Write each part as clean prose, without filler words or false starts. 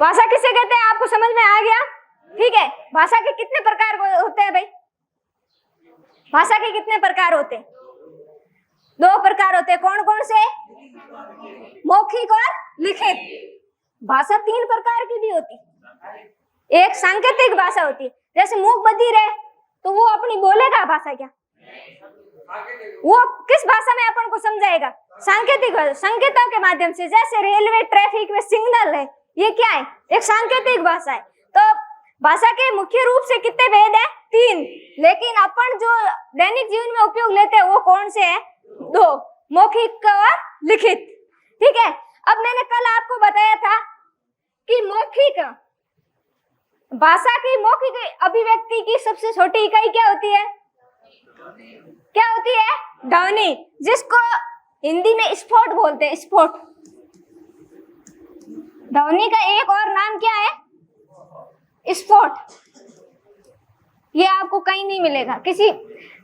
भाषा किसे कहते हैं, आपको समझ में आ गया? ठीक है, भाषा के कितने प्रकार होते हैं भाई? भाषा के कितने प्रकार होते हैं? 2 प्रकार होते हैं। कौन कौन से? मौखिक और लिखित। भाषा 3 प्रकार की भी होती है। एक सांकेतिक भाषा होती है, जैसे मूक बधिर है तो वो अपनी बोलेगा भाषा क्या? वो किस भाषा में अपन को समझाएगा? सांकेतिक भाषा, संकेतों के माध्यम से। जैसे रेलवे ट्रैफिक में सिग्नल है, ये क्या है? एक सांकेतिक भाषा है। तो भाषा के मुख्य रूप से कितने भेद है? 3। लेकिन अपन जो दैनिक जीवन में उपयोग लेते हैं वो कौन से हैं? 2, मौखिक और लिखित। ठीक है, अब मैंने कल आपको बताया था कि मौखिक भाषा की मौखिक अभिव्यक्ति की सबसे छोटी इकाई क्या होती है? क्या होती है? ध्वनि, जिसको हिंदी में स्फोट बोलते हैं। स्फोट। ध्वनि का एक और नाम क्या है? स्फोट। ये आपको कहीं नहीं मिलेगा। किसी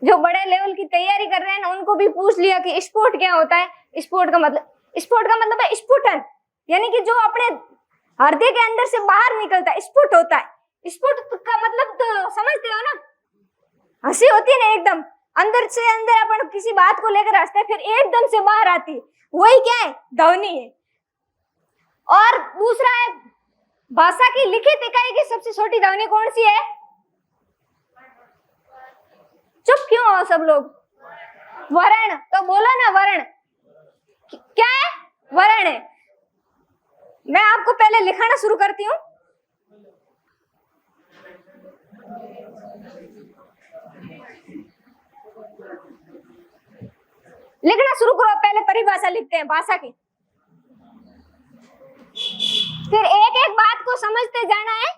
जो बड़े लेवल की तैयारी कर रहे हैं ना, उनको भी पूछ लिया कि स्फोट क्या होता है। स्फोट का मतलब है स्फुटन, यानी कि जो अपने हृदय के अंदर से बाहर निकलता है, स्फुट होता है। स्फुट का मतलब तो समझते हो ना? हंसी होती है ना, एकदम अंदर से अंदर अपन किसी बात को लेकर हंसते हैं, फिर एकदम से बाहर आती है, वही क्या है? ध्वनि है। और दूसरा है, भाषा की लिखित इकाई की सबसे छोटी ध्वनि कौन सी है? चुप क्यों हो सब लोग? वर्ण। तो बोलो ना, वर्ण क्या है? वर्ण है। मैं आपको पहले लिखाना शुरू करती हूँ। लिखना शुरू करो। पहले परिभाषा लिखते हैं भाषा की, फिर एक एक बात को समझते जाना है।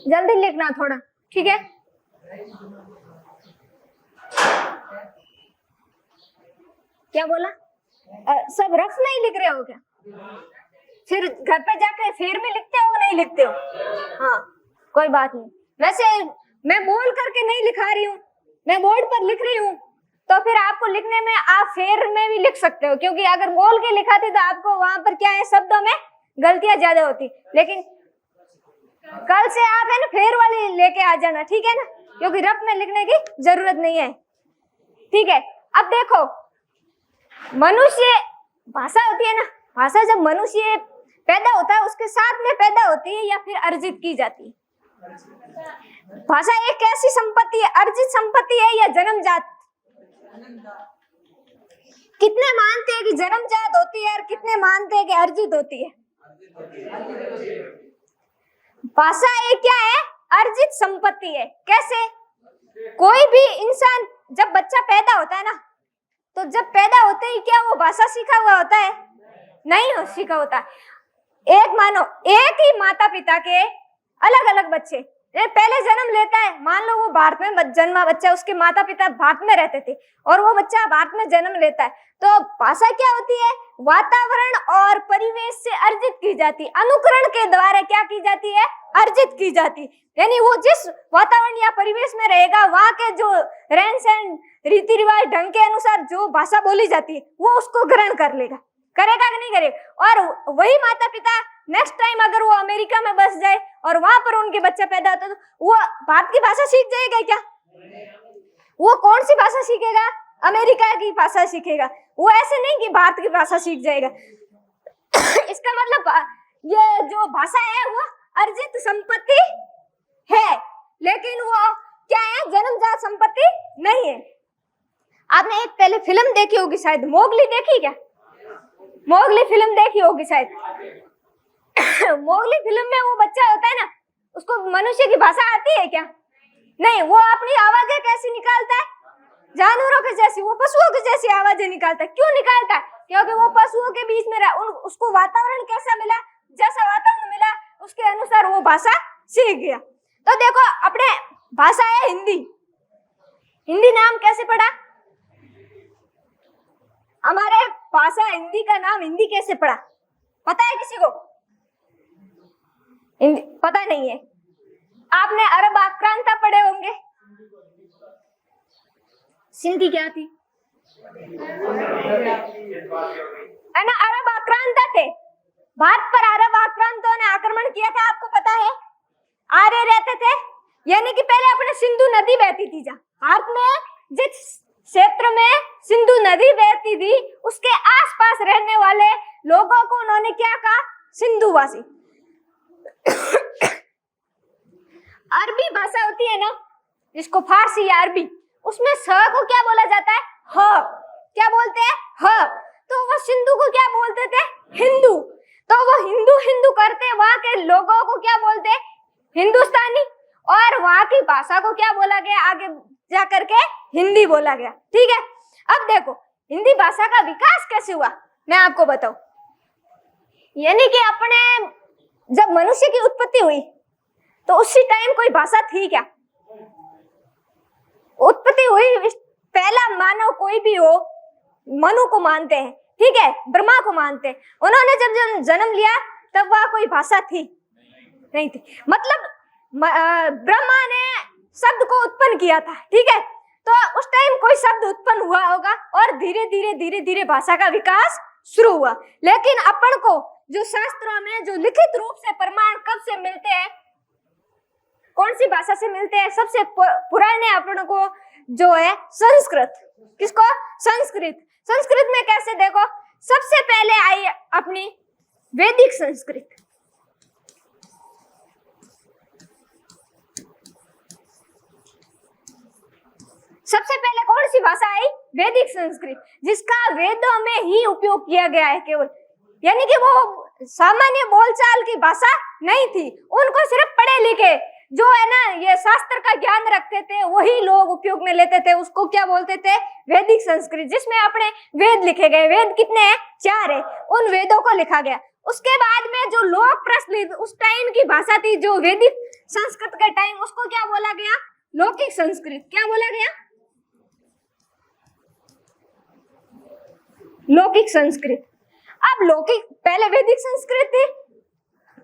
जल्दी लिखना थोड़ा, ठीक है? क्या बोला? सब रफ नहीं लिख रहे हो क्या? फिर घर पे जाके फेर में लिखते हो? नहीं लिखते हो? हाँ, कोई बात नहीं। वैसे मैं बोल करके नहीं लिखा रही हूँ, मैं बोर्ड पर लिख रही हूँ, तो फिर आपको लिखने में आप फेर में भी लिख सकते हो, क्योंकि अगर बोल के लिखाते तो आपको वहां पर क्या है, शब्दों में गलतियां ज्यादा होती। लेकिन कल से आप है ना फेर वाली लेके आ जाना, ठीक है ना? क्योंकि रफ में लिखने की जरूरत नहीं है, ठीक है? अब देखो, मनुष्य भाषा होती है ना, भाषा जब मनुष्य पैदा होता है उसके साथ में पैदा होती है या फिर अर्जित की जाती है? भाषा एक ऐसी संपत्ति है, अर्जित संपत्ति है या जन्मजात? कितने मानते हैं कि जन्मजात होती है और कितने मानते हैं कि अर्जित होती है? भाषा एक क्या है? अर्जित संपत्ति है। कैसे? कोई भी इंसान जब बच्चा पैदा होता है ना, तो जब पैदा होते ही क्या वो भाषा सीखा हुआ होता है? नहीं हो सीखा होता। एक मानो एक ही माता पिता के अलग अलग बच्चे पहले जन्म लेता है, मान लो वो भारत में जन्मा बच्चा, उसके माता पिता भारत में रहते थे और वो बच्चा भारत में जन्म लेता है, तो भाषा क्या होती है? वातावरण और परिवेश से अर्जित की जाती है, अनुकरण के द्वारा क्या की जाती है? अर्जित की जाती है। यानी वो जिस वातावरण या परिवेश में रहेगा, वहां के जो रहन सहन रीति रिवाज ढंग के अनुसार जो भाषा बोली जाती है वो उसको ग्रहण कर लेगा। करेगा कि नहीं करेगा? और वही माता पिता नेक्स्ट टाइम अगर वो अमेरिका में बस जाए और वहां पर उनके बच्चा पैदा होता तो वो भारत की भाषा सीख जाएगा क्या? वो कौन सी भाषा सीखेगा? अमेरिका की भाषा सीखेगा। वो ऐसे नहीं कि भारत की भाषा सीख जाएगा। इसका मतलब ये जो भाषा है वो अर्जित संपत्ति है, लेकिन वो क्या है? जन्मजात संपत्ति नहीं है। आपने एक पहले फिल्म देखी होगी शायद, मोगली देखी क्या? मोगली फिल्म देखी होगी शायद। मोगली फिल्म में वो बच्चा होता है ना, उसको मनुष्य की भाषा आती है क्या? नहीं। वो अपनी आवाजें कैसी निकालता है? जानवरों के जैसी, वो पशुओं की जैसी आवाजें निकालता है। क्यों निकालता है? क्योंकि वो पशुओं के बीच में उसको वातावरण कैसा मिला, जैसा वातावरण मिला उसके अनुसार वो भाषा सीख गया। तो देखो, अपने भाषा है हिंदी। हिंदी नाम कैसे पड़ा? हमारे भाषा हिंदी का नाम हिंदी कैसे पड़ा? पता है किसी को? हिंदी पता नहीं है। आपने अरब आक्रांता पढ़े होंगे। सिंधी क्या थी? है ना, अरब आक्रांता थे। भारत पर अरब आक्रांतों ने आक्रमण किया था, आपको पता है? आर्य रहते थे, यानी कि पहले अपने सिंधु नदी बहती थी। जहाँ भारत में जिस क्षेत्र में सिंधु नदी बहती थी उसके आसपास रहने वाले लोगों को उन्होंने क्या कहा? सिंधुवासी। अरबी भाषा होती है ना, जिसको फारसी या अरबी, उसमें स को क्या बोला जाता है? ह। क्या बोलते हैं? ह। तो वो सिंधु को क्या बोलते थे? हिंदू। तो वो हिंदू हिंदू करते वहां के लोगों को क्या बोलते? हिंदुस्तानी। और वहां की भाषा को क्या बोला गया? आगे जाकर के हिंदी बोला गया। ठीक है। अब देखो, हिंदी भाषा का विकास कैसे हुआ मैं आपको बताऊं। यानी कि अपने जब मनुष्य की उत्पत्ति हुई तो उसी टाइम कोई भाषा थी क्या? उत्पत्ति हुई, पहला मानव कोई भी हो, मनु को मानते हैं, ठीक है, ब्रह्मा को मानते हैं। उन्होंने जब जन्म लिया तब वह कोई भाषा थी? नहीं थी। मतलब ब्रह्मा ने शब्द को उत्पन्न किया था, ठीक है। तो उस टाइम कोई शब्द उत्पन्न हुआ होगा और धीरे धीरे धीरे धीरे भाषा का विकास शुरू हुआ। लेकिन अपन को जो शास्त्रों में जो लिखित रूप से प्रमाण कब से मिलते हैं, कौन सी भाषा से मिलते हैं? सबसे पुराने अपन को जो है संस्कृत। किसको? संस्कृत। संस्कृत में कैसे? देखो, सबसे पहले आई अपनी वैदिक संस्कृत। सबसे पहले कौन सी भाषा आई? वैदिक संस्कृत, जिसका वेदों में ही उपयोग किया गया है केवल। यानी कि वो सामान्य बोलचाल की भाषा नहीं थी। उनको सिर्फ पढ़े लिखे जो है ना, ये शास्त्र का ज्ञान रखते थे, वही लोग उपयोग में लेते थे। उसको क्या बोलते थे? वैदिक संस्कृत, जिसमें अपने वेद लिखे गए। वेद कितने हैं? 4 है। उन वेदों को लिखा गया। उसके बाद में जो लोक प्रचलित उस टाइम की भाषा थी, जो वैदिक संस्कृत के टाइम, उसको क्या बोला गया? लौकिक संस्कृत। क्या बोला गया? लौकिक संस्कृत। अब लौकिक, पहले वैदिक संस्कृत थी,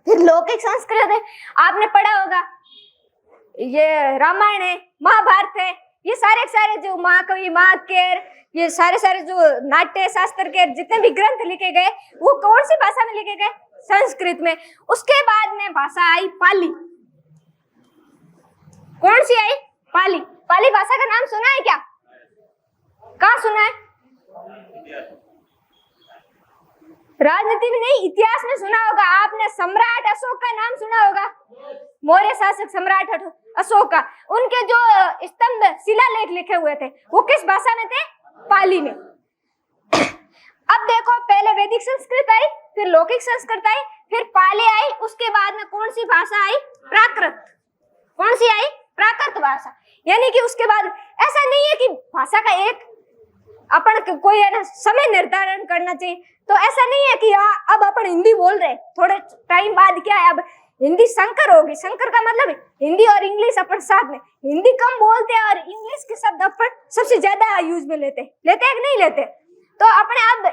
फिर लौकिक संस्कृत है। आपने पढ़ा होगा, ये रामायण है, महाभारत है, ये सारे जो महाकवि, महाकेर, ये सारे जो नाट्य शास्त्र के जितने भी ग्रंथ लिखे गए वो कौन सी भाषा में लिखे गए? संस्कृत में। उसके बाद में भाषा आई पाली। कौन सी आई? पाली। पाली भाषा का नाम सुना है क्या? कहाँ सुना है? राजनीति में नहीं, इतिहास में सुना होगा आपने। सम्राट अशोक का नाम सुना होगा, मौर्य शासक सम्राट अशोक का। उनके जो स्तंभ शिलालेख लिखे हुए थे वो किस भाषा में थे? पाली में। अब देखो, पहले वैदिक संस्कृत आई, फिर लौकिक संस्कृत आई, फिर पाली आई, उसके बाद में कौन सी भाषा आई? प्राकृत। कौन सी आई? प्राकृत भाषा। यानी कि उसके बाद ऐसा नहीं है कि भाषा का एक अपन कोई है ना समय निर्धारण करना चाहिए। तो ऐसा नहीं है कि अब अपन हिंदी बोल रहे, थोड़े टाइम बाद क्या है, अब हिंदी संकर होगी। संकर का मतलब है हिंदी और इंग्लिश अपन साथ में। हिंदी कम बोलते हैं और इंग्लिश के शब्द अपन सबसे ज्यादा यूज में लेते हैं कि नहीं लेते? तो अपने अब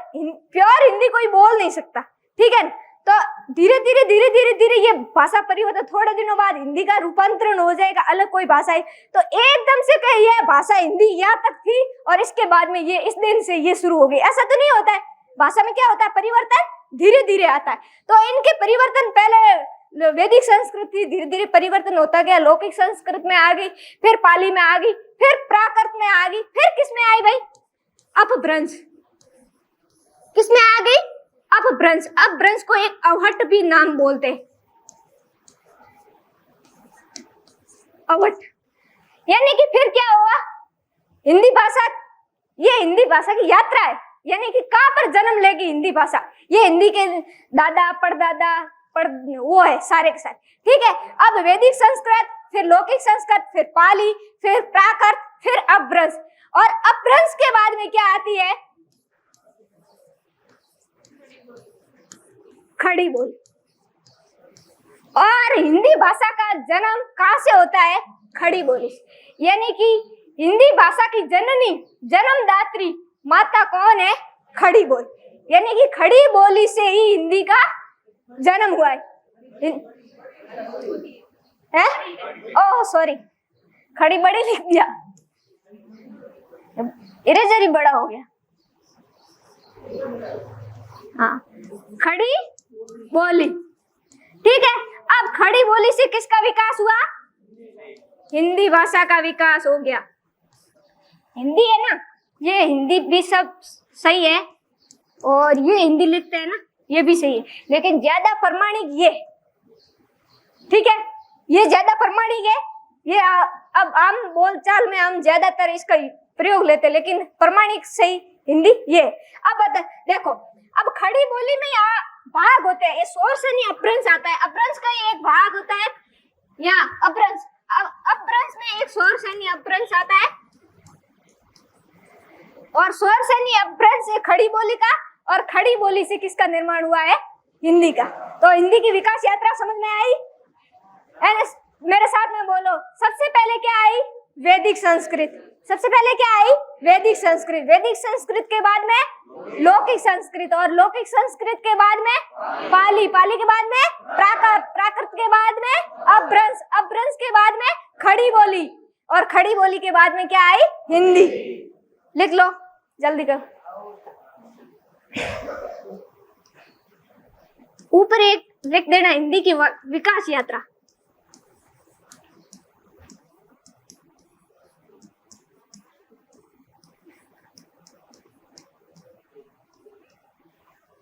प्योर हिंदी कोई बोल नहीं सकता, ठीक है। तो धीरे धीरे ये भाषा परिवर्तन, थोड़े दिनों बाद हिंदी का रूपांतरण हो जाएगा, अलग कोई भाषा है। तो एकदम से कहीं यह भाषा हिंदी यहाँ तक थी और इसके बाद में ये इस दिन से ये शुरू हो गई, ऐसा तो नहीं होता है। भाषा में क्या होता है, परिवर्तन धीरे धीरे आता है। तो इनके परिवर्तन पहले वैदिक संस्कृत थी, धीरे धीरे परिवर्तन होता गया, लौकिक संस्कृत में आ गई, फिर पाली में आ गई, फिर प्राकृत में आ गई, फिर किस में आई भाई, अपभ्रंश। किस में आ गई, अपभ्रंश। अपभ्रंश को एक अवहट भी नाम बोलते हैं, अवहट। यानी कि फिर क्या हुआ, हिंदी भाषा, ये हिंदी भाषा की यात्रा है, यानी कि कहां पर जन्म लेगी हिंदी भाषा, ये हिंदी के दादा परदादा वो है सारे के सारे, ठीक है। अब वैदिक संस्कृत, फिर लौकिक संस्कृत, फिर पाली, फिर प्राकृत, फिर अपभ्रंश, और अपभ्रंश के बाद में क्या आती है, खड़ी बोली। और हिंदी भाषा का जन्म कहां से होता है, खड़ी बोली। यानी कि हिंदी भाषा की जननी, जन्मदात्री माता कौन है, खड़ी बोली। यानी कि खड़ी बोली से ही हिंदी का जन्म हुआ है। ओह सॉरी, खड़ी बड़ी लिख दिया, इरेजर ही बड़ा हो गया। हाँ, खड़ी बोली, ठीक है। अब खड़ी बोली से किसका विकास हुआ, हिंदी भाषा का विकास हो गया। हिंदी है ना, ये हिंदी भी सब सही है, और ये हिंदी लिखते हैं ना, ये भी सही है, लेकिन ज्यादा प्रमाणिक ये, ठीक है, ये ज्यादा प्रमाणिक है। ये अब आम बोलचाल में हम ज्यादातर इसका प्रयोग लेते हैं, लेकिन प्रमाणिक सही हिंदी ये। अब देखो, अब खड़ी बोली में भाग होते हैं, ये स्वर से नहीं अपभ्रंश आता है, अपभ्रंश का एक भाग होता है यहाँ अपभ्रंश, अपभ्रंश में एक स्वर से नहीं अपभ्रंश आता है, और स्वर से नहीं अपभ्रंश है खड़ी बोली का, और खड़ी बोली से किसका निर्माण हुआ है, हिंदी का। तो हिंदी की विकास यात्रा समझ में आई, मेरे साथ में बोलो। सबसे पहले क्या आई, वैदिक संस्कृत। सबसे पहले क्या आई, वैदिक संस्कृत। वैदिक संस्कृत के बाद में लौकिक संस्कृत, और लौकिक संस्कृत के बाद में पाली, पाली के बाद में प्राकृत, प्राकृत के बाद में अपभ्रंश, अपभ्रंश के बाद में खड़ी बोली, और खड़ी बोली के बाद में क्या आई, हिंदी। लिख लो जल्दी करो, ऊपर एक लिख देना, हिंदी की विकास यात्रा।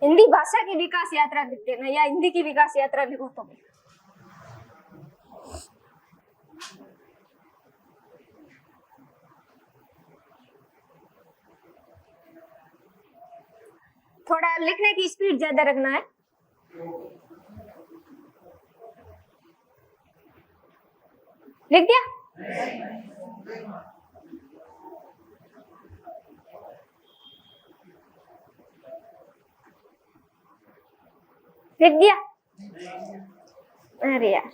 हिंदी भाषा की विकास यात्रा लिख देना, या हिंदी की विकास यात्रा लिखो तो। थोड़ा लिखने की स्पीड ज्यादा रखना है। लिख दिया, लिख दिया, अरे यार,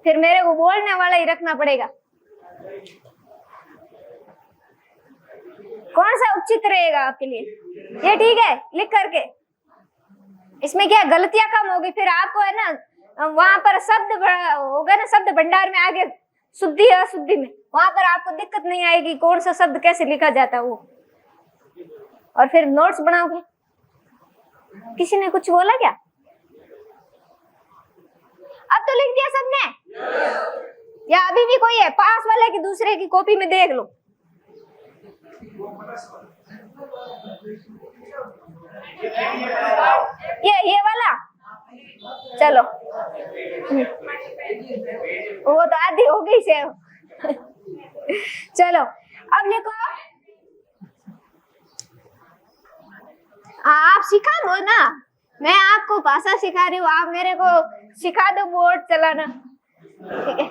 फिर मेरे को बोलने वाला ही रखना पड़ेगा। कौन सा उचित रहेगा आपके लिए, ये ठीक है, लिख करके। इसमें क्या गलतियां कम होगी, फिर आपको है ना वहां पर शब्द होगा ना, शब्द भंडार में आगे शुद्धि अशुद्धि में, वहां पर आपको दिक्कत नहीं आएगी कौन सा शब्द कैसे लिखा जाता है वो। और फिर नोट्स बनाओगे। किसी ने कुछ बोला क्या, अब तो लिख दिया सबने, या अभी भी कोई है पास वाले की दूसरे की कॉपी में देख लो। ये वाला, चलो वो तो आधी हो गई से। चलो अब लिखो, आप सिखा दो ना, मैं आपको भाषा सिखा रही हूँ, आप मेरे को सिखा दो बोर्ड चलाना, ठीक है।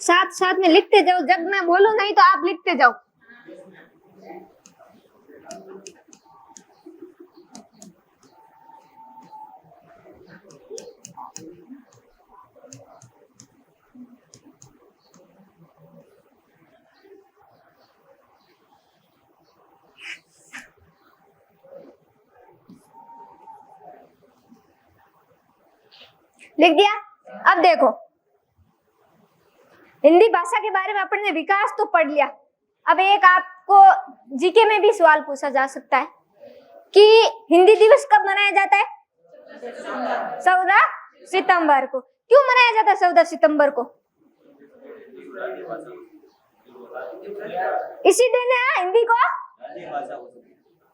साथ साथ में लिखते जाओ, जब मैं बोलूं नहीं तो आप लिखते जाओ। लिख दिया। अब देखो, हिंदी भाषा के बारे में अपन ने विकास तो पढ़ लिया। अब एक आपको जीके में भी सवाल पूछा जा सकता है कि हिंदी दिवस कब मनाया जाता है? 14 सितंबर को। क्यों मनाया जाता है 14 सितंबर को? इसी दिन है हिंदी को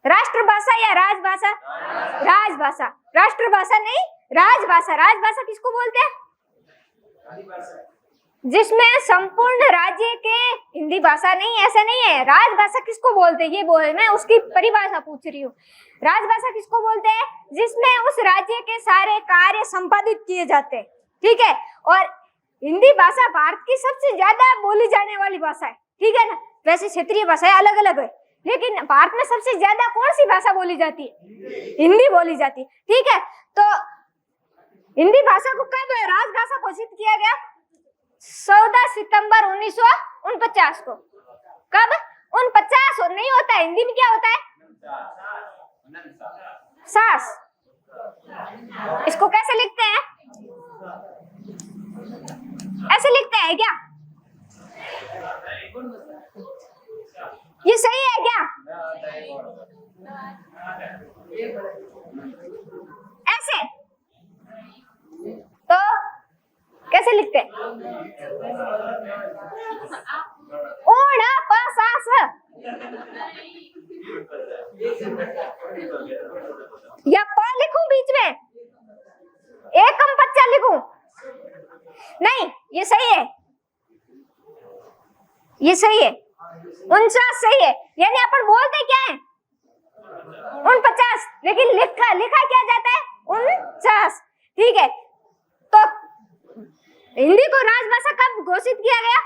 राष्ट्रभाषा या राजभाषा? राजभाषा। राष्ट्रभाषा नहीं, राजभाषा। राजभाषा किसको बोलते हैं? जिसमें संपूर्ण राज्य के हिंदी भाषा नहीं, ऐसा नहीं है। राजभाषा किसको बोलते हैं ये बोल, मैं उसकी परिभाषा पूछ रही हूँ। राजभाषा किसको बोलते हैं? जिसमें उस राज्य के सारे कार्य संपादित किए जाते हैं, ठीक है। और हिंदी भाषा भारत की सबसे ज्यादा बोली जाने वाली भाषा है, ठीक है ना। वैसे क्षेत्रीय भाषाएं अलग अलग है, लेकिन भारत में सबसे ज्यादा कौन सी भाषा बोली जाती है? हिंदी बोली जाती है, ठीक है। तो हिंदी भाषा को कब राजभाषा घोषित किया गया? 14 सितंबर 1949 को। कब? 49 और नहीं होता है, हिंदी में क्या होता है? सास। इसको कैसे लिखते हैं? ऐसे लिखते हैं क्या? ये सही है क्या? ऐसे तो कैसे लिखते हैं? ऊण पसास या प लिखूं बीच में? एकम पच्चा लिखूं? नहीं, ये सही है, ये सही है। 49 सही है। यानी अपन बोलते क्या है? 49, लेकिन लिखा क्या जाता है? 49, ठीक है। तो हिंदी को राजभाषा कब घोषित किया गया?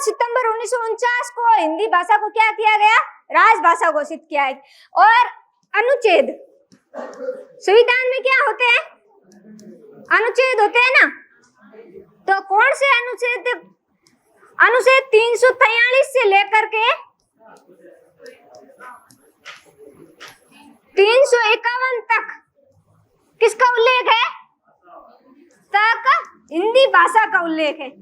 सितंबर 1949 को हिंदी भाषा को क्या किया गया? राजभाषा घोषित किया है। और अनुच्छेद संविधान में क्या होते हैं? अनुच्छेद होते हैं ना। तो कौन से अनुच्छेद? अनुच्छेद 343 से लेकर के 351 तक किसका उल्लेख है? तक हिंदी भाषा का उल्लेख है।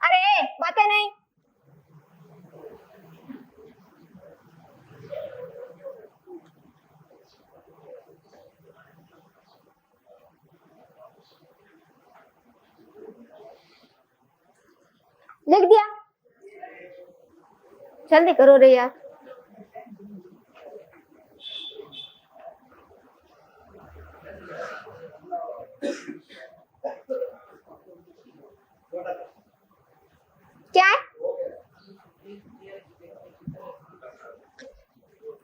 अरे बातें नहीं। लिख दिया? जल्दी करो रे यार। क्या है?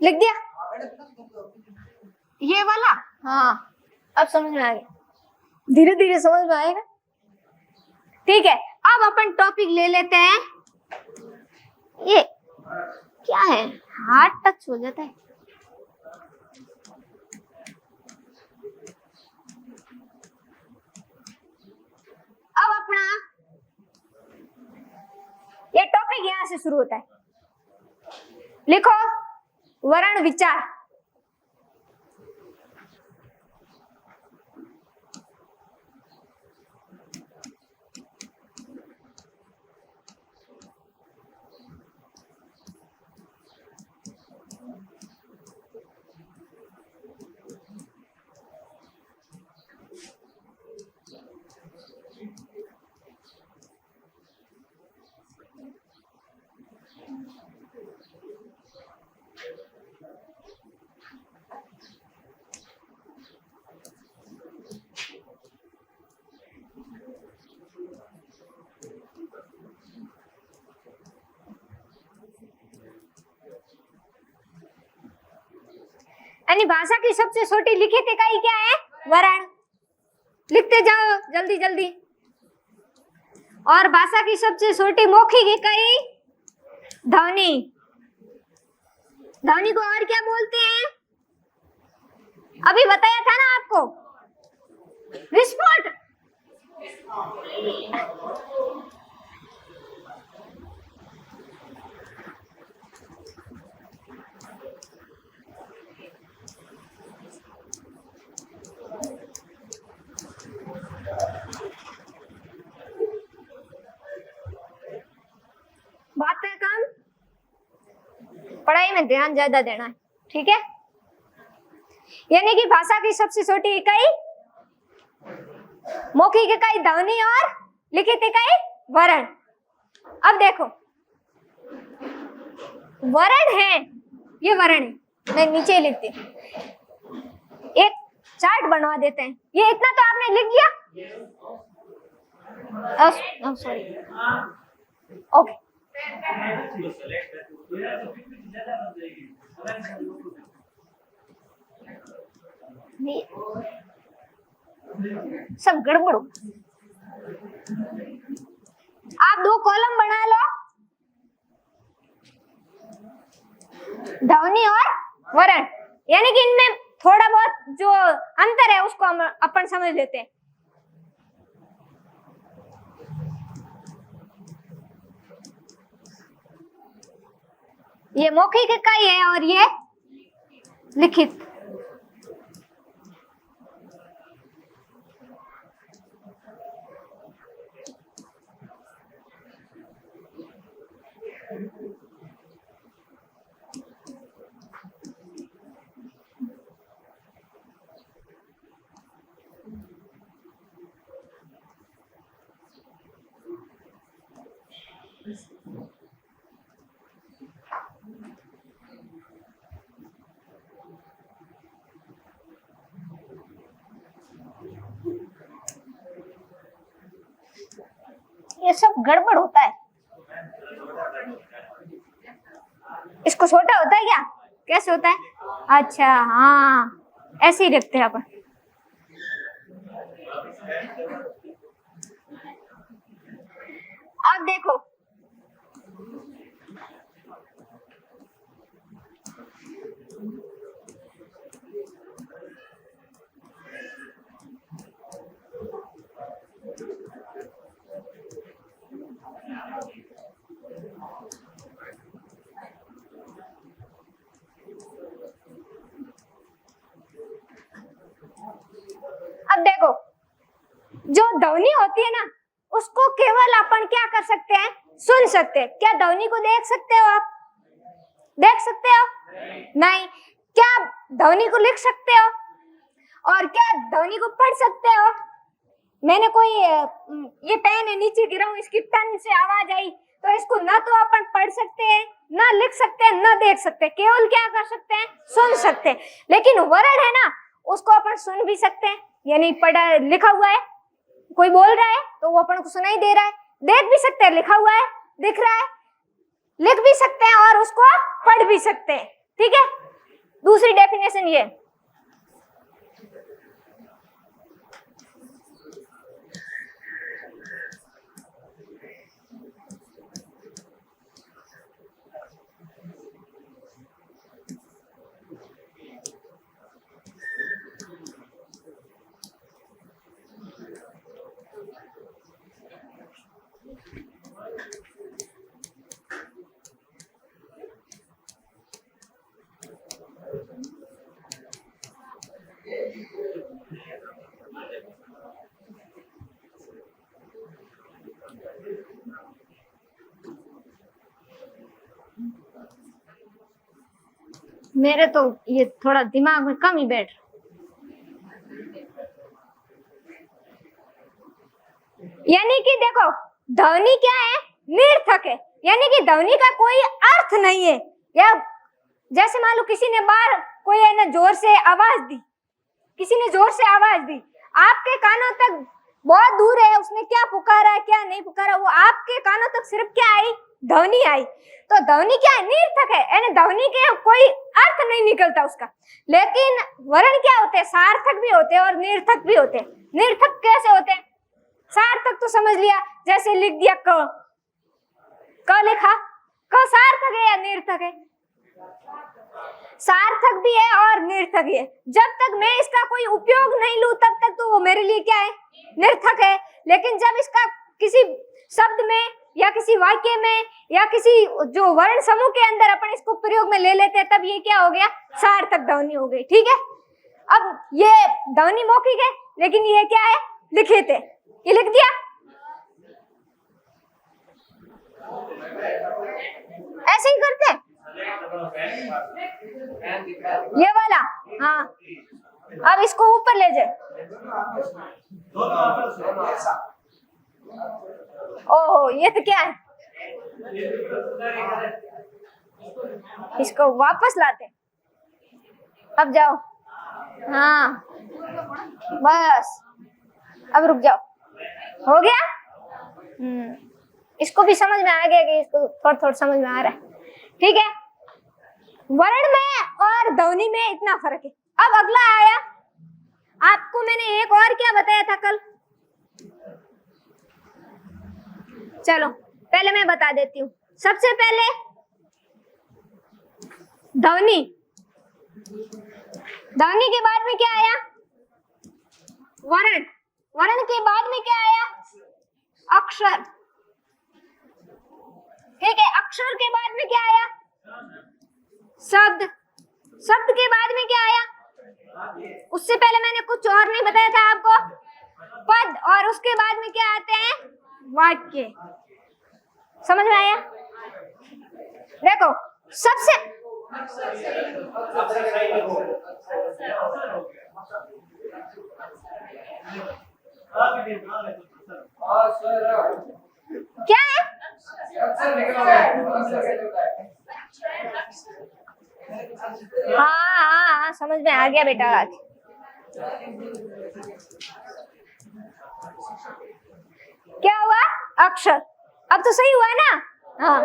लिख दिया? ये वाला? हाँ, अब समझ में आ गया, धीरे धीरे समझ में आएगा, ठीक है। अब अपन टॉपिक ले लेते हैं। ये क्या है? हार्ट टच हो जाता है। अब अपना ये टॉपिक यहां से शुरू होता है। लिखो वर्ण विचार। यानी भाषा की सबसे छोटी लिखित इकाई क्या है? वर्ण। लिखते जाओ जल्दी जल्दी। और भाषा की सबसे छोटी मौखिक इकाई ध्वनि। ध्वनि को और क्या बोलते हैं? अभी बताया था ना आपको, विस्फोट। बातें कम, पढ़ाई में ध्यान ज्यादा देना है, ठीक है? यानी कि भाषा की सबसे छोटी इकाई मौखिक इकाई ध्वनि और लिखित इकाई वर्ण। अब देखो वर्ण है, ये वर्ण है, मैं नीचे लिखती हूँ, एक चार्ट बनवा देते हैं। ये इतना तो आपने लिख लिया? Sorry, okay. सब गड़बड़। आप दो कॉलम बना लो, ध्वनि और वर्ण, यानी कि इनमें थोड़ा बहुत जो अंतर है उसको हम अपन समझ लेते हैं। ये मौखिक इकाई है और ये लिखित। ये सब गड़बड़ होता है। इसको छोटा होता है क्या? कैसे होता है? अच्छा हाँ, ऐसे ही रखते हैं अपन। अब देखो जो ध्वनि होती है ना, उसको केवल अपन क्या कर सकते हैं? सुन सकते हैं। क्या ध्वनि को देख सकते हो आप? देख सकते हो? नहीं। क्या ध्वनि को लिख सकते हो? और क्या ध्वनि को पढ़ सकते हो? मैंने कोई ये पेन है नीचे गिरा हूं, इसकी टन से आवाज आई, तो इसको ना तो अपन पढ़ सकते हैं, ना लिख सकते हैं, ना देख सकते हैं। केवल क्या कर सकते हैं? सुन सकते हैं। लेकिन वर्ण है ना, उसको अपन सुन भी सकते हैं, यानी पढ़ा लिखा हुआ है, कोई बोल रहा है तो वो अपन को सुनाई दे रहा है। देख भी सकते हैं, लिखा हुआ है, दिख रहा है, लिख भी सकते हैं और उसको पढ़ भी सकते हैं। ठीक है, दूसरी डेफिनेशन ये। मेरे तो ये थोड़ा दिमाग में कम ही बैठ। यानी कि देखो, ध्वनि क्या है? निरर्थक है, यानी कि ध्वनि का कोई अर्थ नहीं है। या जैसे मान लो किसी ने बाहर कोई है ना जोर से आवाज दी, किसी ने जोर से आवाज दी, आपके कानों तक बहुत दूर है, उसने क्या पुकारा क्या नहीं पुकारा, वो आपके कानों तक सिर्फ क्या आई? ध्वनि आई। तो ध्वनि क्या है, निर्थक है, यानी ध्वनि के कोई अर्थ नहीं निकलता उसका। लेकिन वर्ण क्या होते हैं, सार्थक भी होते हैं और निर्थक भी होते हैं। निर्थक कैसे होते हैं, सार्थक तो समझ लिया, जैसे लिख दिया क लिखा, क सार्थक है या निर्थक है, सार्थक भी है और निर्थक भी है। जब तक मैं इसका कोई उपयोग नहीं लूं तब तक तो वो मेरे लिए क्या है, निर्थक है। लेकिन जब इसका किसी शब्द में या किसी वाक्य में या किसी जो वर्ण समूह के अंदर अपन इसको प्रयोग में ले लेते हैं, तब ये क्या हो गया, सार्थक ध्वनि हो गई। ठीक है, अब ये ध्वनि मौखिक है, लेकिन ये क्या है, लिखित है। ये लिख दिया, ऐसे ही करते हैं ये वाला। हाँ, अब इसको ऊपर ले जाए। ओहो, ये तो क्या है, इसको वापस लाते। अब जाओ, हाँ बस, अब रुक जाओ, हो गया। इसको भी समझ में आ गया कि इसको थोड़ा थोड़ा समझ में आ रहा है। ठीक है, वर्ण में और ध्वनि में इतना फर्क है। अब अगला आया, आपको मैंने एक और क्या बताया था कल, चलो पहले मैं बता देती हूँ। सबसे पहले ध्वनि, ध्वनि के बाद में क्या आया, वर्ण, वर्ण के बाद में क्या आया, अक्षर। ठीक है, अक्षर के बाद में क्या आया, शब्द, शब्द के बाद में क्या आया, उससे पहले मैंने कुछ और नहीं बताया था आपको, पद, और उसके बाद में क्या आते हैं, वाक्य। समझ में आया? देखो सबसे क्या है, हाँ समझ में आ गया बेटा। आज क्या हुआ, अक्षर। अब तो सही हुआ है ना। हाँ,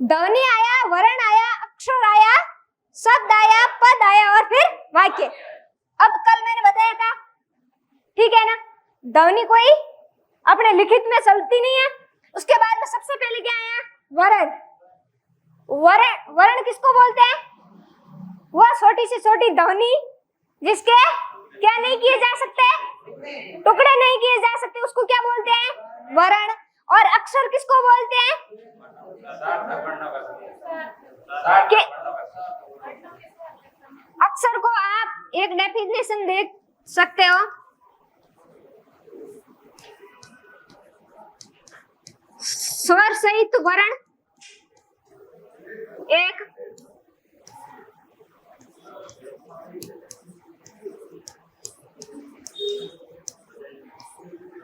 ध्वनि आया, वर्ण आया, अक्षर आया, शब्द आया, पद आया और फिर वाक्य। अब कल मैंने बताया था, ठीक है ना, ध्वनि कोई अपने लिखित में चलती नहीं है। उसके बाद में सबसे पहले क्या आया, वर्ण। वर्ण, वर्ण किसको बोलते हैं, वह छोटी से छोटी ध्वनि जिसके क्या नहीं किए जा सकते, टुकड़े नहीं किए जा सकते, उसको क्या बोलते हैं, वर्ण। और अक्षर किसको बोलते हैं, अक्षर को आप एक डेफिनेशन देख सकते हो, स्वर सहित वर्ण एक,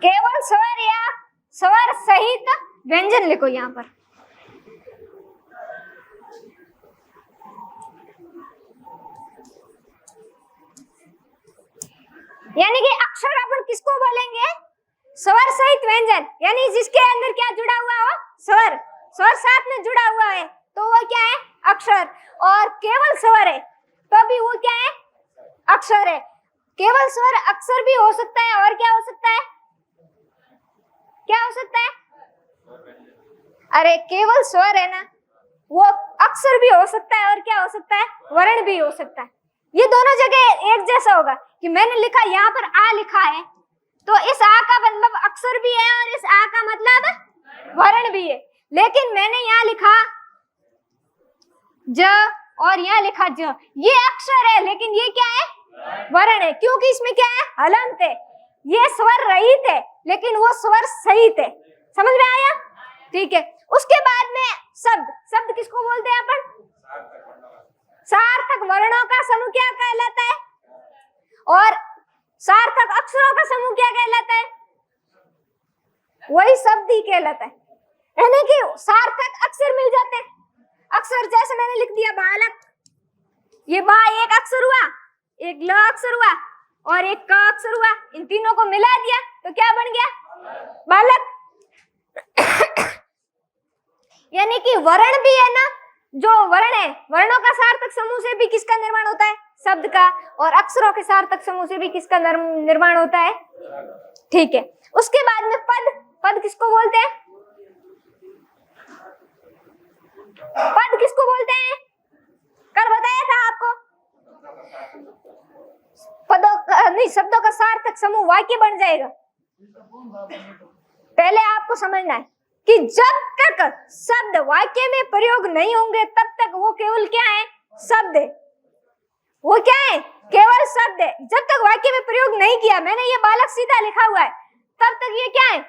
केवल स्वर या स्वर सहित व्यंजन लिखो यहाँ पर। यानी कि अक्षर अपन किसको बोलेंगे, स्वर सहित व्यंजन, यानी जिसके अंदर क्या जुड़ा हुआ हो, स्वर, स्वर साथ में जुड़ा हुआ है तो वो क्या है, अक्षर। और केवल स्वर है तो भी वो क्या है, अक्षर है। केवल स्वर अक्षर भी हो सकता है, और क्या हो सकता है, क्या हो सकता है, अरे केवल स्वर है ना, वो अक्षर भी हो सकता है और क्या हो सकता है, वर्ण भी हो सकता है। ये दोनों जगह एक जैसा होगा कि मैंने लिखा, यहाँ पर आ लिखा है तो इस आ का मतलब अक्षर भी है और इस आ का मतलब वर्ण भी है। लेकिन मैंने यहाँ लिखा ज और यहाँ लिखा ज, ये अक्षर है लेकिन ये क्या है, वर्ण है, क्योंकि इसमें क्या है, हलंत है। ये स्वर रहित है लेकिन वो स्वर सहित है। समझ में आया? ठीक है। उसके बाद में शब्द, शब्द किसको बोलते हैं अपन, सार्थक वर्णों का समूह क्या कहलाता है, और सार्थक अक्षरों का समूह क्या कहलाता है, वही शब्द ही कहलाता है। यानी कि सार्थक अक्षर मिल जाते हैं। अक्षर जैसे मैंने लिख दिया बालक, ये बा एक अक्षर हुआ, एक ल अक्षर हुआ और एक क अक्षर हुआ, इन तीनों को मिला दिया तो क्या बन गया, बालक। यानी कि वर्ण भी है ना, जो वर्ण है, वर्णों का सार्थक समूह से भी किसका निर्माण होता है? शब्द का। और अक्षरों के सार्थक समूह से भी किसका निर्माण होता है? ठीक है। उसके बाद में पद, पद किसको बोलते हैं? पद किसको बोलते हैं? कल बताया था आपको। पदों का नहीं, शब्दों का सार्थक समूह वाक्य बन जाएगा। पहले आपको समझना है कि जब तक शब्द वाक्य में प्रयोग नहीं होंगे तब तक वो केवल क्या है? शब्द है। वो क्या है? केवल शब्द है। जब तक वाक्य में प्रयोग नहीं किया, मैंने ये बालक सीधा लिखा हुआ है, तब तक ये क्या है?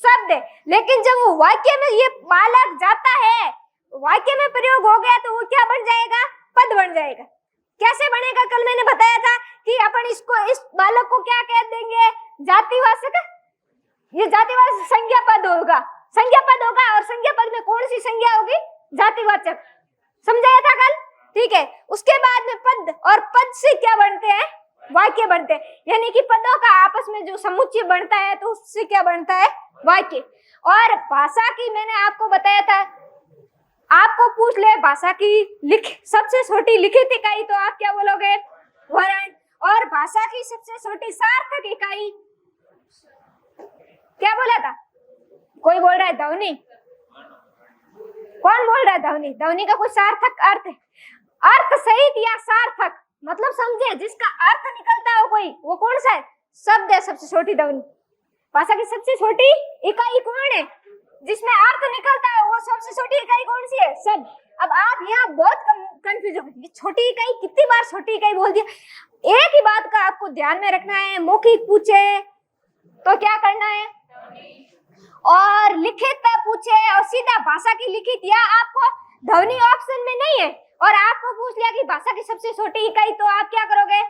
शब्द है। लेकिन जब वो वाक्य में ये बालक जाता है, वाक्य में प्रयोग हो गया, तो वो क्या बन जाएगा? पद बन जाएगा। कैसे बनेगा? कल मैंने बताया था कि अपन इसको, इस बालक को क्या कह देंगे? जातिवाचक। ये जातिवाचक संज्ञा पद होगा, संज्ञा पद होगा। और संज्ञा पद में कौन सी संज्ञा होगी? जातिवाचक। समझाया था कल? ठीक है। उसके बाद में पद, और पद से क्या बनते हैं? वाक्य बनते हैं। यानी कि पदों का आपस में जो समुच्चय बनता है, तो उससे क्या बनता है? वाक्य। और भाषा की मैंने आपको बताया था, आपको पूछ ले भाषा की सबसे छोटी लिखित इकाई, तो आप क्या बोलोगे? वर्ण। और भाषा की सबसे छोटी सार्थक इकाई क्या बोला था? कोई बोल रहा है ध्वनि। कौन बोल रहा है ध्वनि? ध्वनि का कोई सार्थक अर्थ है? अर्थ सहित या सार्थक, मतलब समझे, जिसका अर्थ निकलता हो कोई, वो कौन सा है? शब्द है सबसे छोटी ध्वनि। भाषा की सबसे छोटी इकाई कौन है? जिसमें अर्थ निकलता है, वो सबसे छोटी इकाई कौन सी है? शब्द। अब आप यहाँ बहुत कंफ्यूज हो गए, छोटी इकाई, कितनी बार छोटी इकाई बोल दिया। एक ही बात का आपको ध्यान में रखना है, मौखिक पूछे तो क्या करना है, और लिखित पूछे और सीधा भाषा की लिखित, या आपको ध्वनि ऑप्शन में नहीं है, और आपको पूछ लिया कि भाषा की सबसे छोटी इकाई, तो आप क्या करोगे?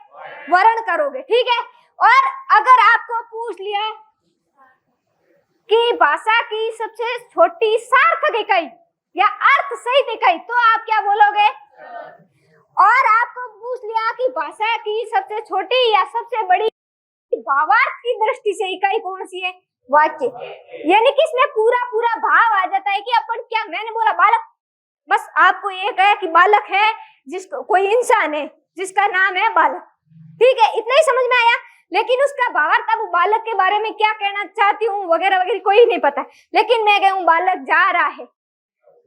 वर्ण करोगे। ठीक है। और अगर आपको पूछ लिया कि भाषा की सबसे छोटी सार्थक इकाई या अर्थ सहित इकाई, तो आप क्या बोलोगे? और आपको पूछ लिया कि भाषा की सबसे छोटी या सबसे बड़ी भावार्थ की दृष्टि से इकाई कौन सी है? वाक्य। यानी कि इसमें पूरा पूरा भाव आ जाता है कि अपन क्या, मैंने बोला बालक, बस आपको ये कहा कि बालक है, जिसको कोई इंसान है जिसका नाम है बालक। ठीक है, इतना ही समझ में आया। लेकिन उसका भावार्थ, अब बालक के बारे में क्या कहना चाहती हूँ वगैरह वगैरह कोई नहीं पता, लेकिन मैं कहूँ बालक जा रहा है।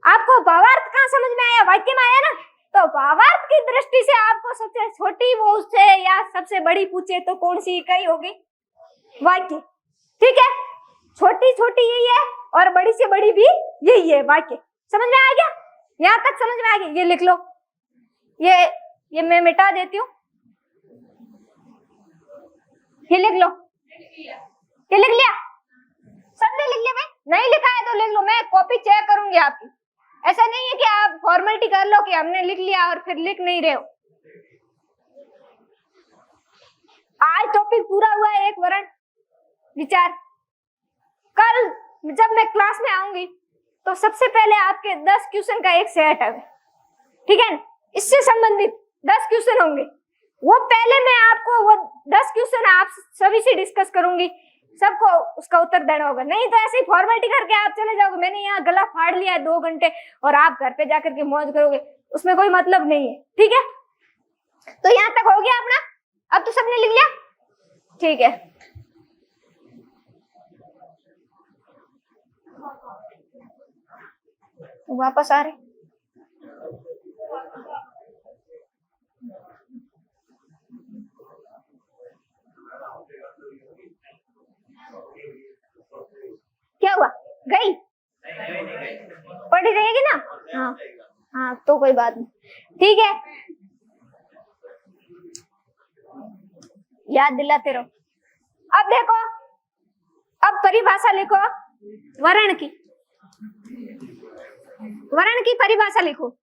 आपको भावार्थ कहाँ समझ में आया? वाक्य में आया ना। तो भावार्थ की दृष्टि से आपको सबसे छोटी वो उससे या सबसे बड़ी पूछे तो कौन सी इकाई होगी? वाक्य। ठीक है, छोटी छोटी यही है और बड़ी से बड़ी भी यही है, वाक्य। समझ में आ गया? यहाँ तक समझ में आ गया? ये लिख लो, ये मैं मिटा देती हूँ, ये लिख लो। ये लिख लिया? सबने लिख लिया? भाई नहीं लिखा है तो लिख लो, मैं कॉपी चेक करूंगी आपकी। ऐसा नहीं है कि आप फॉर्मेलिटी कर लो कि हमने लिख लिया और फिर लिख नहीं रहे हो। आज टॉपिक पूरा हुआ है, एक वर्ण विचार। कल जब मैं क्लास में आऊंगी तो सबसे पहले आपके 10 क्वेश्चन का एक सेट है, ठीक है? इससे संबंधित 10 क्वेश्चन होंगे। वो पहले मैं आपको वो 10 क्वेश्चन आप सभी से डिस्कस करूंगी, सबको उसका उत्तर देना होगा। नहीं तो ऐसे ही फॉर्मेलिटी करके आप चले जाओगे, मैंने यहाँ गला फाड़ लिया है 2 घंटे और आप घर पे जाकर के मौज करोगे, उसमें कोई मतलब नहीं है। ठीक है, तो यहाँ तक हो गया अपना? अब तो सबने लिख लिया? ठीक है, वापस आ रहे? क्या हुआ? गई? पढ़ी रहेगी ना? हाँ हाँ, तो कोई बात नहीं। ठीक है, याद दिलाते रहो। अब देखो, अब परिभाषा लिखो वर्ण की। वर्ण की परिभाषा लिखो।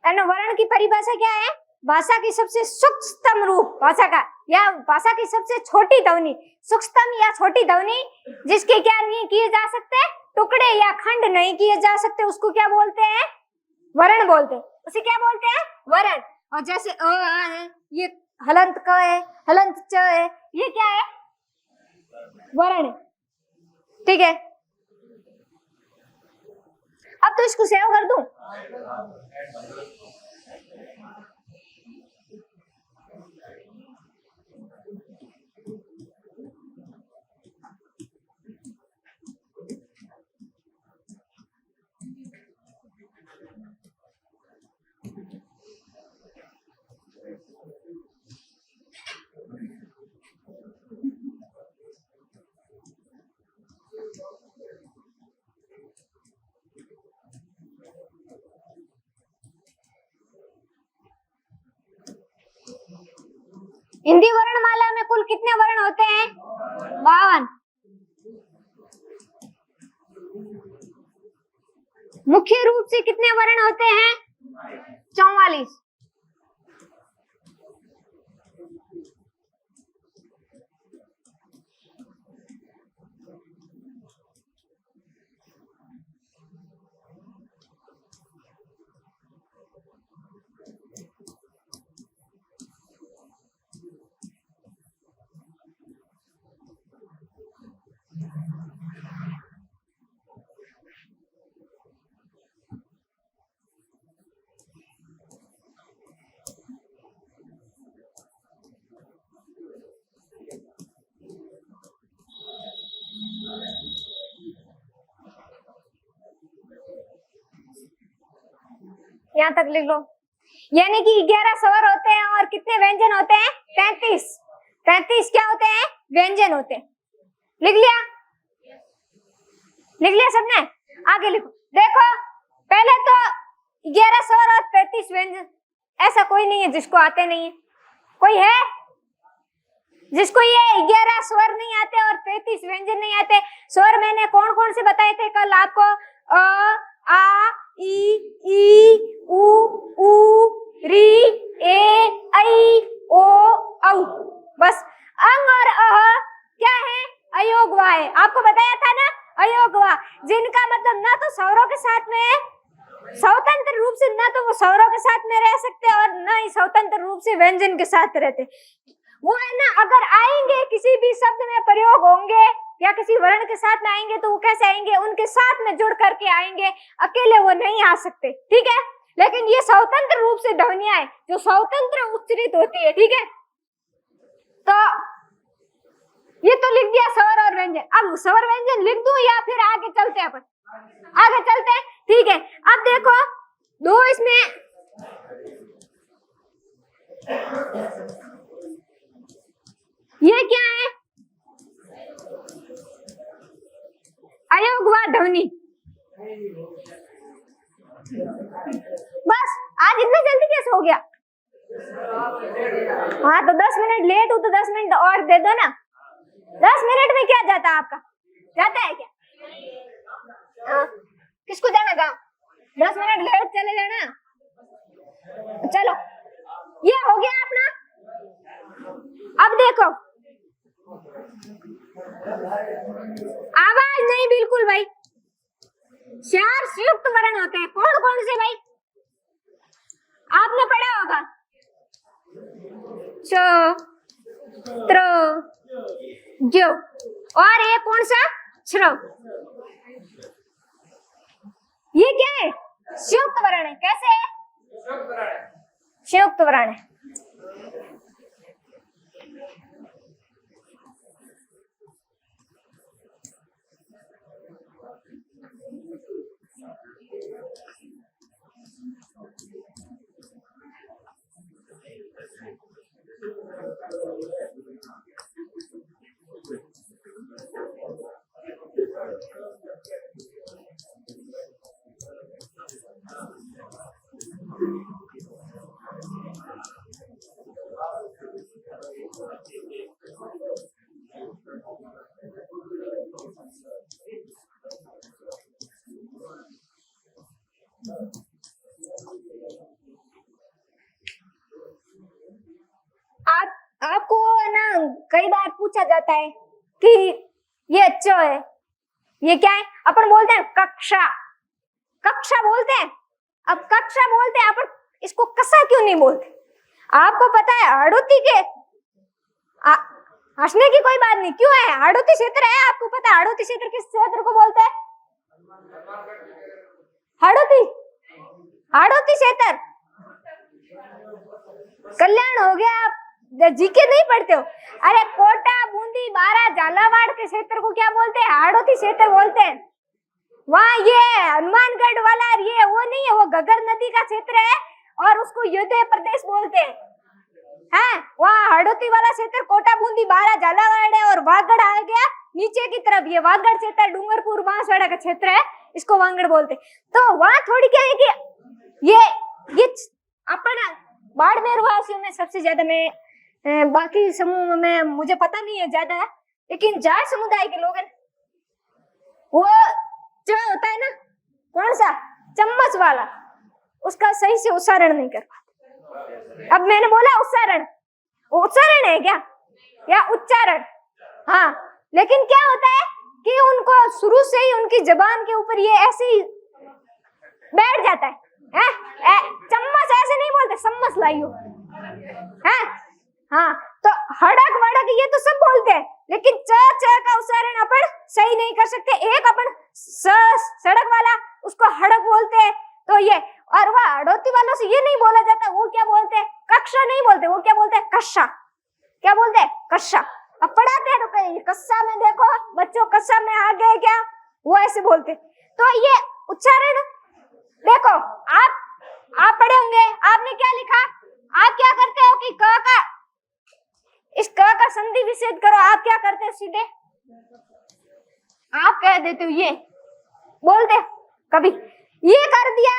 एंड वर्ण की परिभाषा क्या है? भाषा की सबसे सूक्ष्म रूप भाषा का, या भाषा की सबसे छोटी ध्वनि, सूक्ष्म या छोटी ध्वनि जिसके क्या नहीं किए जा सकते, टुकड़े या खंड नहीं किए जा सकते, उसको क्या बोलते हैं? वर्ण बोलते हैं। उसे क्या बोलते हैं? वर्ण। और जैसे अ है, ये हलंत क है, हलंत च है, ये क्या है? वर्ण। ठीक है, अब तो इसको सेव कर दूं। हिंदी वर्णमाला में कुल कितने वर्ण होते हैं? 52। मुख्य रूप से कितने वर्ण होते हैं? 44। यहाँ तक लिख लो। यानी कि 11 स्वर होते हैं और कितने व्यंजन होते हैं? 33। 33 क्या होते हैं? व्यंजन होते हैं। लिख लिया? लिख लिया सबने? आगे लिखो। देखो पहले तो 11 स्वर और 33 व्यंजन, ऐसा कोई नहीं है जिसको आते नहीं है। कोई है जिसको ये 11 स्वर नहीं आते और 33 व्यंजन नहीं आते? स्वर मैंने कौन कौन से बताए थे कल आपको? अ, आ, ई, उ, री, ए, ऐ, ओ, औ। बस अंग और अह क्या है? अयोगवा है। आपको बताया था ना, अयोगवा, जिनका मतलब ना तो स्वरों के साथ में स्वतंत्र रूप से, ना तो वो स्वरों के साथ में रह सकते और ना ही स्वतंत्र रूप से व्यंजन के साथ रहते। वो है ना, अगर आएंगे किसी भी शब्द में प्रयोग होंगे या किसी वर्ण के साथ में आएंगे तो वो कैसे आएंगे? उनके साथ में जुड़ करके आएंगे, अकेले वो नहीं आ सकते। ठीक है, लेकिन ये स्वतंत्र रूप से ध्वनियां है जो स्वतंत्र उच्चारित होती है। ठीक है, तो ये तो लिख दिया स्वर और व्यंजन। अब स्वर व्यंजन लिख दूं या फिर आगे चलते हैं? अपन आगे चलते हैं। ठीक है, अब देखो दो इसमें ये क्या है? अयोगवा ध्वनि। बस आज इतना जल्दी कैसे हो गया? हाँ तो 10 मिनट लेट हो तो 10 मिनट और दे दो ना। 10 मिनट में क्या जाता है आपका? जाता है क्या? किसको जाना गाँव? 10 मिनट लेट चले जाना। चलो ये हो गया अपना। अब देखो आवाज नहीं, बिल्कुल भाई। 4 संयुक्त वर्ण होते हैं। कौन कौन से भाई? आपने पढ़ा होगा, च, त्र, जो, और ये कौन सा? श्रव। ये क्या है? संयुक्त वर्ण है। कैसे है? संयुक्त वर्ण है। कई बार पूछा जाता है कि ये च है, ये क्या है? अपन बोलते हैं कक्षा, कक्षा बोलते हैं। अब कक्षा बोलते हैं, अपन इसको कसा क्यों नहीं बोलते? आपको पता है हाड़ौती के, हंसने की कोई बात नहीं, क्यों है? हाड़ौती क्षेत्र है, आपको पता है हाड़ौती क्षेत्र किस क्षेत्र को बोलते हैं? हाड़ौती, हाड़ौती क्षेत्र। कल्याण हो गया, आप जीके नहीं पढ़ते हो? अरे कोटा, बूंदी, बारा, झालावाड़ के क्षेत्र को क्या बोलते हैं? हाड़ौती क्षेत्र बोलते हैं। वहाँ ये हनुमानगढ़ वाला ये वो नहीं है, वो घग्गर नदी का क्षेत्र है और उसको युद्ध प्रदेश बोलते हैं। वहाँ हाड़ौती वाला क्षेत्र कोटा, बूंदी, बारा, झालावाड़ है और वागड़ आ गया नीचे की तरफ। ये वागड़ क्षेत्र डूंगरपुर बांसवाड़ा का क्षेत्र है, इसको वागड़ बोलते। तो वहाँ थोड़ी क्या है कि ये अपना बाड़मेर वासियों में सबसे ज्यादा, में बाकी समूह में मुझे पता नहीं है ज्यादा, लेकिन जाट समुदाय के लोग हैं वो जो होता है ना, कौन सा चम्मच वाला, उसका सही से उच्चारण नहीं कर पाते। अब मैंने बोला उच्चारण, उच्चारण है क्या या उच्चारण? हाँ, लेकिन क्या होता है कि उनको शुरू से ही उनकी जबान के ऊपर ये ऐसे ही बैठ जाता है। चम्मच ऐसे नहीं बोलते, सम्मस लाइयो है। हाँ, तो हड़क वड़क ये तो सब बोलते हैं, लेकिन च का उच्चारण अपन सही नहीं कर सकते। एक अपन सड़क वाला उसको हड़क बोलते हैं, तो ये, और वह हाड़ौती वालों से ये नहीं बोला जाता, वो क्या बोलते हैं? कक्षा नहीं बोलते, वो क्या बोलते हैं? कक्षा। क्या बोलते हैं? कक्षा। अब पढ़ाते हैं तो कहीं कस्सा में देखो बच्चों, कस्सा में आ गए क्या, वो ऐसे बोलते। तो ये उच्चारण देखो, आप पढ़े होंगे, आपने क्या लिखा? आप क्या करते हो कि क का, इस क का संधि विच्छेद करो, आप क्या करते हो? सीधे आप कह देते हो, ये बोलते कभी ये कर दिया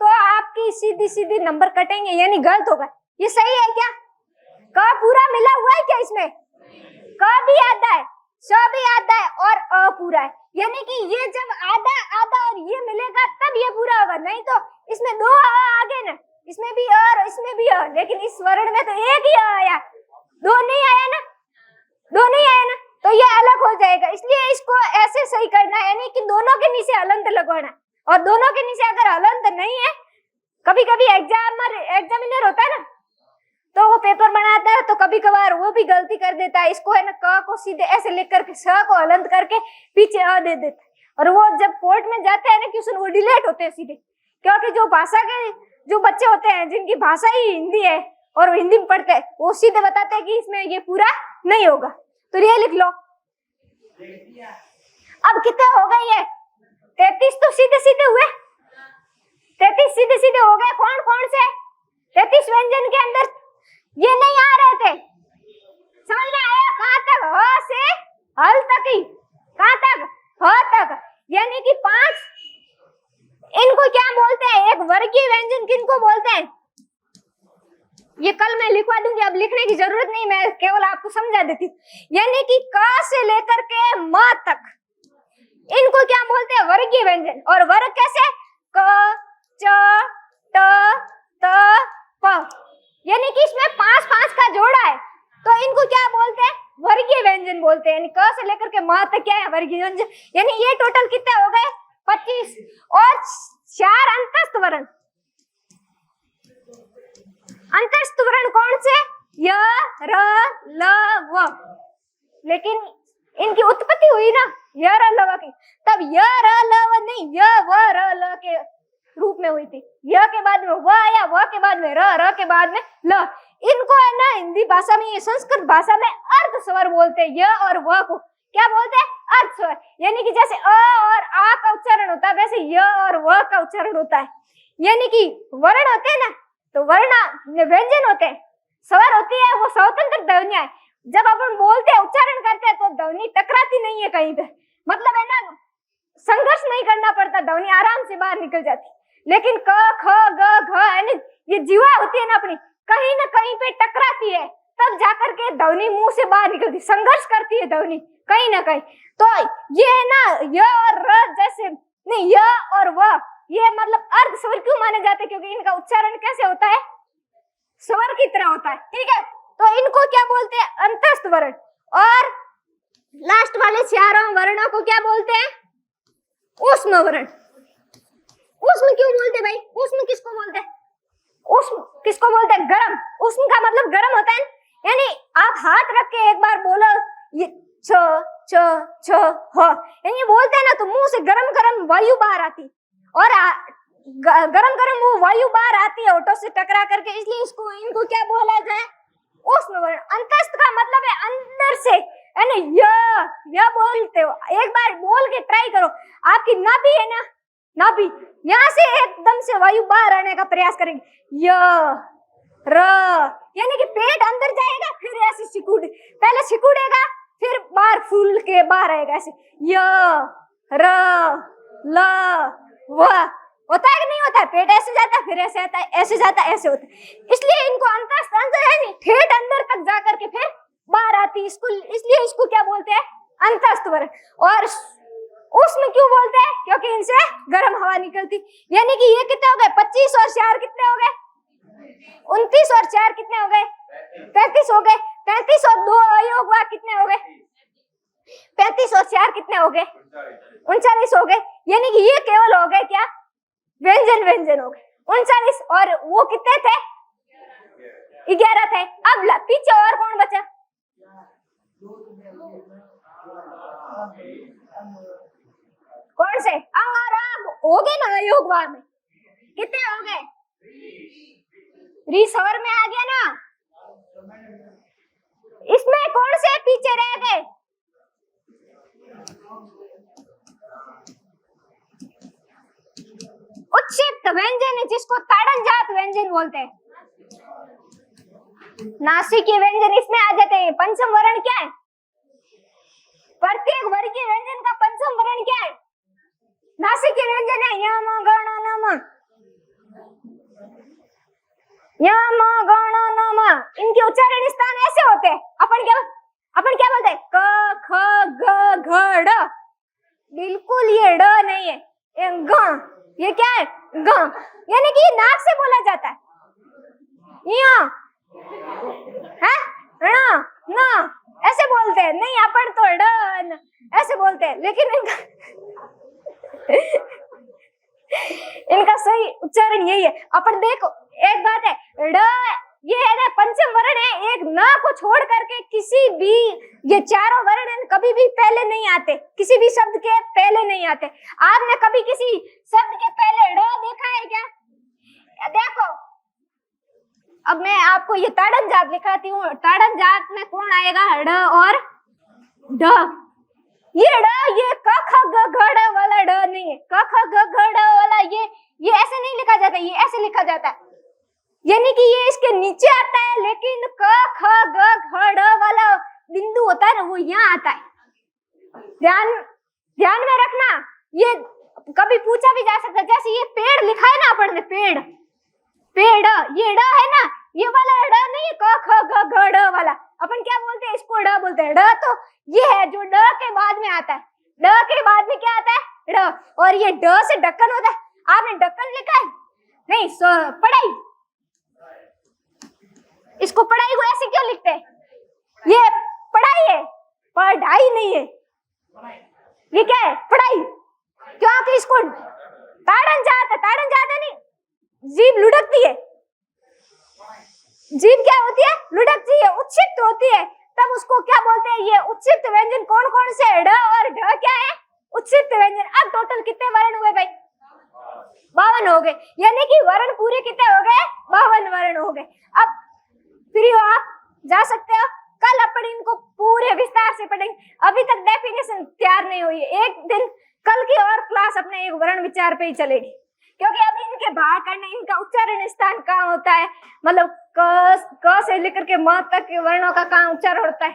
तो आपकी सीधी सीधी नंबर कटेंगे, यानी गलत होगा। ये सही है क्या? क पूरा मिला हुआ है क्या इसमें? क भी आधा है, स भी आधा है और अ पूरा है, यानी कि ये जब आधा आधा और ये मिलेगा तब ये पूरा होगा, नहीं तो इसमें दो अ आगे ना, इसमें भी अ और इसमें भी अ, लेकिन इस वर्ण में तो एक ही अ आया, दो नहीं आया ना, दो नहीं आया ना, तो ये अलग हो जाएगा। इसलिए इसको ऐसे सही करना है, यानी कि दोनों के नीचे हलंत लगवाना, और दोनों के नीचे अगर हलंत नहीं है, कभी कभी एग्जामिनर होता है ना, तो वो पेपर बनाता है तो कभी कभार वो भी गलती कर देता है, इसको है ना क को सीधे ऐसे लिख करके स को हलंत करके पीछे अ दे देता है, और वो जब कोर्ट में जाते हैं ना क्वेश्चन, वो डिलीट होते हैं सीधे, क्योंकि जो भाषा के जो बच्चे होते हैं जिनकी भाषा ही हिंदी है और वो हिंदी में पढ़ते हैं, वो सीधे बताते हैं कि इसमें ये पूरा नहीं होगा, तो ये लिख लो। अब कितने हो गए? ये 33 तो सीधे सीधे हुए, 33 सीधे सीधे हो गए। कौन कौन से 33 व्यंजन के अंदर ये नहीं आ रहे थे? समझ में आया? कहां तक? ह से हल तक ही, कहां तक? ह तक, यानी कि 5 इनको क्या बोलते हैं? एक वर्गीय व्यंजन किनको बोलते हैं? ये कल मैं लिखवा दूंगी, अब लिखने की जरूरत नहीं, मैं केवल आपको समझा देती हूँ। यानी कि क से लेकर के म तक इनको क्या बोलते हैं? वर्गीय व्यंजन। और वर्ग कैसे? क, च, ट, त, प, यानी कि इसमें 5 का जोड़ा है, तो इनको क्या बोलते हैं? वर्गीय व्यंजन बोलते हैं। यानी क से लेकर के म तक क्या है? वर्गीय व्यंजन। यानी ये टोटल कितने हो गए? 25 और 4 अंतस्थ वर्ण। अंतस्थ वर्ण कौन से? य, र, ल, व। लेकिन इनकी उत्पत्ति हुई ना य, र, ल, व की, तब य, र, ल, व नहीं, य, व, र, ल के रूप में हुई थी। य के बाद में व आया, व के बाद में र, र के बाद में ल। इनको है ना हिंदी भाषा में, संस्कृत भाषा में अर्ध स्वर बोलते हैं। य और व को क्या बोलते हैं? अर्ध स्वर। यानी कि जैसे अ और आ का उच्चारण होता है, वैसे य और व का उच्चारण होता है। यानी कि वर्ण होते हैं ना, तो वर्ण व्यंजन होते हैं, स्वर होती है वो स्वतंत्र ध्वनियां है। जब अपन बोलते हैं, उच्चारण करते हैं, तो ध्वनि टकराती नहीं है कहीं पे, मतलब है ना, संघर्ष नहीं करना पड़ता, ध्वनि आराम से बाहर निकल जाती। लेकिन क, ख, ग, घ यानी ये जीवा होती है ना अपनी, कहीं ना कहीं पे टकराती है, तब जाकर के ध्वनि मुंह से बाहर निकलती, संघर्ष करती है ध्वनि कहीं ना कहीं। तो ये है ना य और र जैसे नहीं, य और व ये मतलब अर्ध स्वर क्यों माने जाते? क्योंकि इनका उच्चारण कैसे होता है? स्वर की तरह होता है। ठीक है, तो इनको क्या बोलते हैं? अंतस्थ वर्ण। और लास्ट वाले चारों वर्णों को क्या बोलते हैं? ऊष्म वर्ण। ऊष्म क्यों बोलते भाई? ऊष्म किसको बोलते हैं? ऊष्म किसको बोलते हैं? गर्म। ऊष्म का मतलब गर्म होता है, यानी आप हाथ रख के एक बार बोलो ये छ छ छ ह, यानी बोलते हैं ना तो मुंह से गरम गरम वायु बाहर आती, और गरम गरम वो वायु बाहर आती है ओठों से टकरा करके, इसलिए इसको इनको क्या बोला जाए? ऊष्म वर्ण। अंतस्थ का मतलब है अंदर से, यानी य बोलते हो। एक बार बोल के ट्राई करो। आपकी नाभि है ना, नाभि, यहाँ से एकदम से वायु बाहर आने का प्रयास करेंगे, य र, यानी कि पेट अंदर जाएगा, फिर ऐसे सिकुड़, पहले सिकुड़ेगा, फिर बाहर फूल के बाहर आएगा, ऐसे य र ल व। होता है कि नहीं होता है? पेट ऐसे जाता है, फिर ऐसे आता है, ऐसे जाता है, ऐसे होता है। इसलिए इनको अंतस्थ अंदर है नहीं, ठेठ अंदर तक जा करके फिर बाहर आती, इसको इसलिए इसको क्या बोलते हैं? अंतस्थ वर्ण। और ऊष्म क्यों बोलते हैं? क्योंकि इनसे गर्म हवा निकलती। यानी कि ये कितने हो गए? 25 और 4 कितने हो गए? 29 और 4 कितने हो गए? 35 हो गए। 35 और 2 अयोग हुआ, कितने हो गए? 35 और 4 कितने हो गए? 39 हो गए। यानी कि ये केवल हो गए क्या? व्यंजन व्यंजन हो गए 39, और वो कितने थे? 11 थे। अब पीछे और कौन बचा? कौन से? अंग और अंग हो गए ना अयोगवा में, कितने हो गए? रिसवर में आ गया ना। इसमें कौन से पीछे रह गए? उत्क्षिप्त व्यंजन है, जिसको ताड़नजात व्यंजन बोलते हैं। नासिकीय व्यंजन इसमें आ जाते हैं। पंचम वर्ण क्या है? प्रत्येक वर्गीय व्यंजन का पंचम वर्ण क्या है? नासिकीय व्यंजन है यम गण नम, यम गण नम। इनके उच्चारण स्थान ऐसे होते हैं। अपन क्या बोलते हैं? क ख ग घ ड़। बिल्कुल ये ड नहीं है, ये ग। ये क्या है? ग। यानी कि नाक से बोला जाता है। यहाँ है ण न ऐसे बोलते हैं, नहीं अपन तो ड ऐसे बोलते हैं, लेकिन इनका सही उच्चारण यही है। अपन देखो, एक बात है, ड ये है ना पंचम वर्ण है, एक न को छोड़ करके किसी भी ये चारों वर्ण कभी भी पहले नहीं आते, किसी भी शब्द के पहले नहीं आते। आपने कभी किसी शब्द के पहले ड देखा है क्या? देखो, अब मैं आपको ये ताड़न जात दिखाती हूँ। ताड़न जात में कौन आएगा? ड और ढ। ये ड, ये क ख ग घ ड़ वाला ड नहीं है। क ख ग घ ड़ वाला ये ऐसे नहीं लिखा जाता, ये ऐसे लिखा जाता है, यानी कि ये इसके नीचे आता है, लेकिन क ख ग घ ड़ वाला बिंदु होता है ना, वो यहाँ आता है। ध्यान में रखना, ये कभी पूछा भी जा सकता है। जैसे ये पेड़ लिखा है ना अपन ने, पेड़, ये ड है ना, ये वाला ड नहीं है, क ख ग घ ड़ वाला। अपन क्या बोलते हैं? इसको ड बोलते हैं। ड तो ये है जो ड के बाद में आता है। ड के बाद में क्या आता है? ड। और ये ड से ढक्कन होता है। आपने ढक्कन लिखा है? नहीं, पढ़ाई। इसको पढ़ाई को ऐसे क्यों लिखते हैं? ये पढ़ाई है, पढ़ाई नहीं है। ये क्या है? पढ़ाई। क्योंकि इसको ताड़न जाता नहीं, जीभ लुढ़कती है। जीभ क्या होती है? लुढ़कती है, उत्क्षिप्त होती है, तब उसको क्या बोलते हैं? ये उत्क्षिप्त व्यंजन कौन कौन से? ड और ढ क्या है? उत्क्षिप्त व्यंजन। अब टोटल कितने वर्ण हुए भाई? 52 हो गए। यानी कि वर्ण पूरे कितने हो गए? 52 वर्ण हो गए। अब फ्री हो, आप जा सकते हो। कल अपन इनको पूरे विस्तार से पढ़ेंगे। अभी तक डेफिनेशन तैयार नहीं हुई है। एक दिन कल की और क्लास अपने एक वर्ण विचार पे ही चलेगी, क्योंकि अभी इनके बाहर करना, इनका उच्चारण स्थान कहाँ होता है, मतलब क से लेकर के म तक के वर्णों का कहाँ उच्चारण होता है,